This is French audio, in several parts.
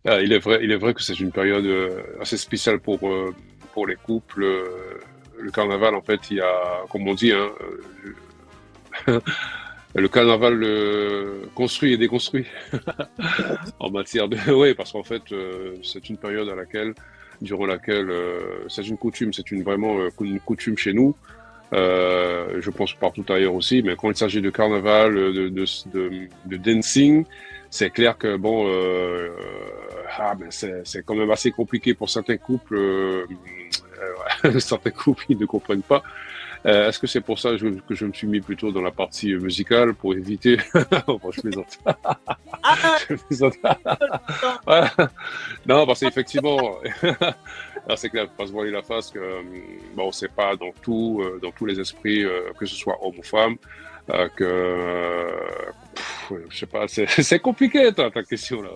il est vrai que c'est une période assez spéciale pour les couples. Le carnaval, en fait, il y a, comme on dit, hein, le carnaval construit et déconstruit en matière de. Oui, parce qu'en fait, c'est une période durant laquelle, c'est une coutume, vraiment une coutume chez nous. Je pense partout ailleurs aussi, mais quand il s'agit de carnaval, de dancing, c'est clair que bon, ben c'est quand même assez compliqué pour certains couples. Certains couples ils ne comprennent pas. Est-ce que c'est pour ça que je me suis mis plutôt dans la partie musicale pour éviter. Bon, je plaisante. Ah, Je plaisante. non. Voilà. Non, parce qu'effectivement, alors c'est clair, faut pas se voiler la face que bon, c'est pas dans tous les esprits, que ce soit homme ou femme, je sais pas, c'est compliqué ta question là.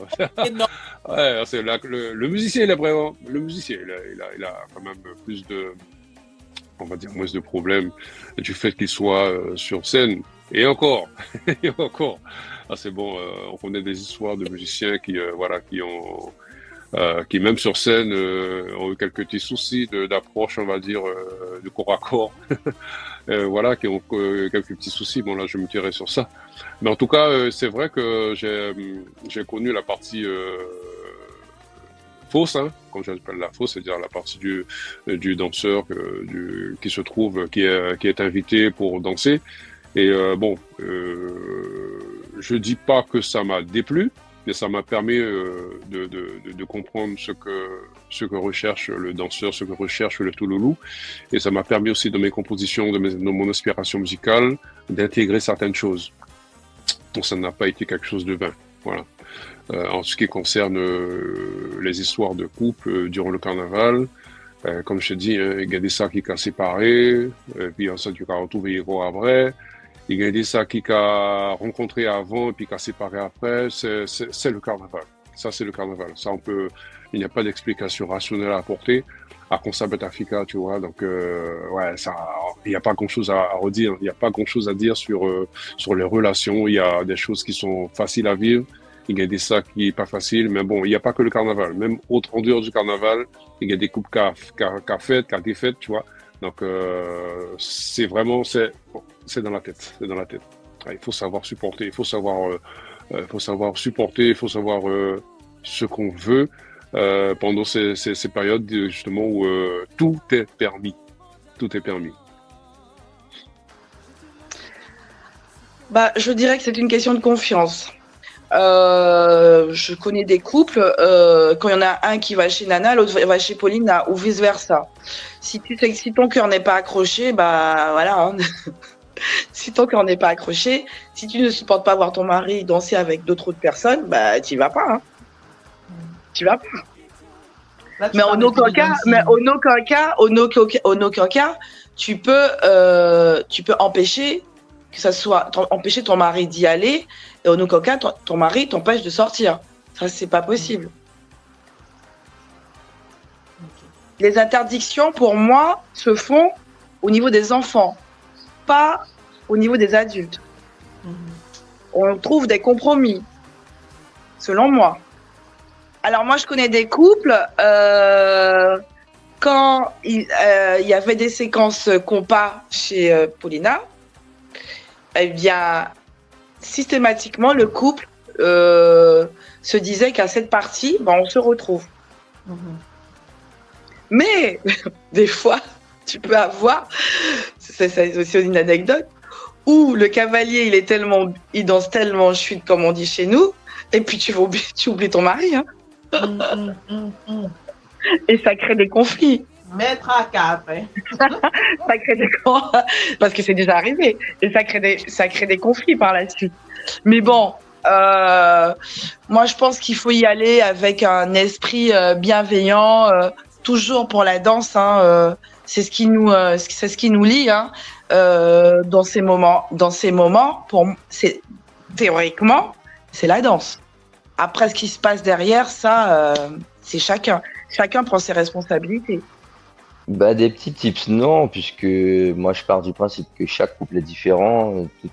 Et non. Ouais, le musicien, il est vraiment, le musicien, il a quand même plus on va dire moins de problèmes du fait qu'il soit sur scène. Et encore, et encore. Ah, c'est bon, on connaît des histoires de musiciens voilà, qui même sur scène ont eu quelques petits soucis d'approche, on va dire, de corps à corps. Voilà, qui ont quelques petits soucis. Bon, là, je me tirerai sur ça. Mais en tout cas, c'est vrai que j'ai connu la partie fausse, hein, comme j'appelle la fausse, c'est-à-dire la partie du danseur qui se trouve, qui est invité pour danser. Et bon, je dis pas que ça m'a déplu, mais ça m'a permis de comprendre ce que recherche le danseur, ce que recherche le touloulou. Et ça m'a permis aussi dans mes compositions, dans mon inspiration musicale, d'intégrer certaines choses. Donc ça n'a pas été quelque chose de vain. Voilà. En ce qui concerne les histoires de couple durant le carnaval, comme je te dis, hein, il y a des sacs qui sont séparés, puis ensuite tu as retrouvé après. Il y a des sacs qui ont rencontré avant et puis qui ont séparé après. C'est le carnaval. Ça, c'est le carnaval. Ça, il n'y a pas d'explication rationnelle à apporter. À Consabet Africa, tu vois. Donc, ouais, il n'y a pas grand-chose à redire. Il n'y a pas grand-chose à dire sur les relations. Il y a des choses qui sont faciles à vivre. Il y a des sacs qui sont pas faciles. Mais bon, il n'y a pas que le carnaval. Même en dehors du carnaval, il y a des coupes qui ont été faites, tu vois. Donc, c'est dans la tête. C'est dans la tête. Il faut savoir supporter. Il faut savoir ce qu'on veut pendant ces périodes justement où tout est permis. Tout est permis. Bah, je dirais que c'est une question de confiance. Je connais des couples, quand il y en a un qui va chez Nana, l'autre va chez Pauline, ou vice versa. Si tu sais que si ton cœur n'est pas accroché, bah voilà. Hein. Si ton cœur n'est pas accroché, si tu ne supportes pas voir ton mari danser avec d'autres personnes, bah tu vas pas. Hein. Tu vas pas. Là, Mais en aucun cas, tu peux empêcher que ça soit empêcher ton mari d'y aller, et en aucun cas ton mari t'empêche de sortir. Ça, c'est pas possible. Les interdictions, pour moi, se font au niveau des enfants, pas au niveau des adultes. On trouve des compromis, selon moi. Alors moi, je connais des couples, quand il y avait des séquences compas chez Paulina, eh bien, systématiquement, le couple se disait qu'à cette partie, ben, on se retrouve. Mais, des fois, tu peux avoir, c'est aussi une anecdote, où le cavalier, il danse tellement chute, comme on dit chez nous, et puis tu oublies ton mari. Hein. Et ça crée des conflits. Mettre à cap. Hein. Ça crée des parce que c'est déjà arrivé. Et ça crée des conflits par la suite. Mais bon, moi je pense qu'il faut y aller avec un esprit bienveillant, toujours pour la danse. Hein, c'est ce qui nous lie. Hein, dans ces moments, théoriquement, c'est la danse. Après, ce qui se passe derrière, ça, c'est chacun. Chacun prend ses responsabilités. Bah, des petits tips, non, puisque moi je pars du principe que chaque couple est différent, tout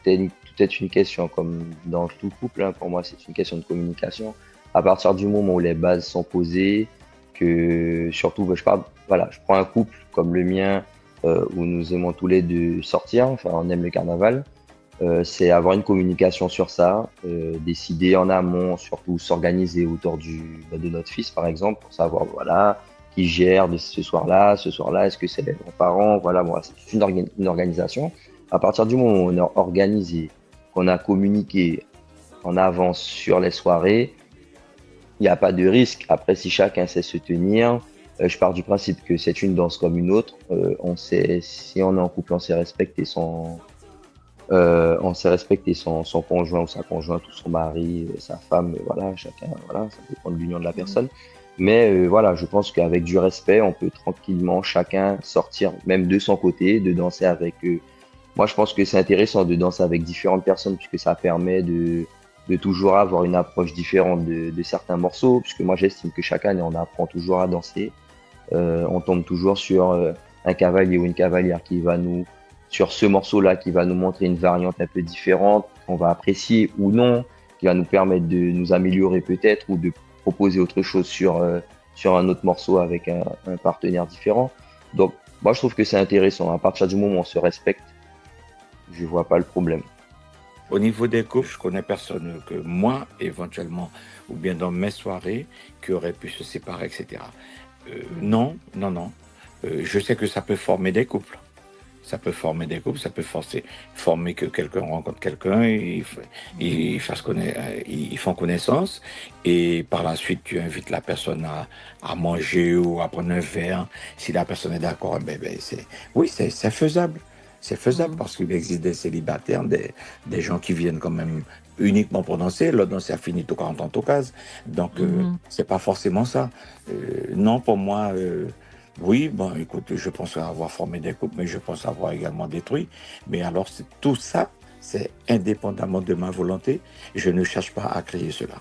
est une question, comme dans tout couple, hein, pour moi c'est une question de communication. à partir du moment où les bases sont posées, que surtout, bah, voilà, je prends un couple comme le mien, où nous aimons tous les deux sortir, enfin, on aime le carnaval. C'est avoir une communication sur ça, décider en amont, surtout s'organiser autour de notre fils, par exemple, pour savoir, voilà, qui gère de ce soir-là, est-ce que c'est les grands-parents, voilà, bon, c'est une organisation. À partir du moment où on a organisé, qu'on a communiqué en avance sur les soirées, il n'y a pas de risque. Après, si chacun sait se tenir, je pars du principe que c'est une danse comme une autre. On sait, si on est en couple, son conjoint ou sa conjointe ou son mari, sa femme, voilà, chacun, voilà, ça dépend de l'union de la personne. Mais voilà, je pense qu'avec du respect, on peut tranquillement chacun sortir, même de son côté, de danser avec eux. Moi, je pense que c'est intéressant de danser avec différentes personnes puisque ça permet de toujours avoir une approche différente de certains morceaux, puisque moi, j'estime que chaque année, on apprend toujours à danser. On tombe toujours sur un cavalier ou une cavalière sur ce morceau-là, qui va nous montrer une variante un peu différente, qu'on va apprécier ou non, qui va nous permettre de nous améliorer peut-être ou de proposer autre chose sur un autre morceau avec un partenaire différent. Donc, moi, je trouve que c'est intéressant. À partir du moment où on se respecte, je vois pas le problème. Au niveau des couples, je connais personne que moi, éventuellement, ou bien dans mes soirées, qui aurait pu se séparer, etc. Non. Je sais que ça peut former des couples. Ça peut former des couples, ça peut former que quelqu'un rencontre quelqu'un, ils font connaissance, et par la suite, tu invites la personne à manger ou à prendre un verre. Si la personne est d'accord, oui, c'est faisable. C'est faisable parce qu'il existe des célibataires, des gens qui viennent quand même uniquement pour danser. L'autre danse a fini tout 40 ans, tout case. Donc, c'est pas forcément ça. Non, pour moi, oui, bon, écoute, je pense avoir formé des couples, mais je pense avoir également détruit. Mais alors, tout ça, c'est indépendamment de ma volonté. Je ne cherche pas à créer cela.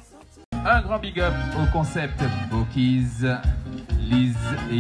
Un grand big up au concept Bokiz, Lise et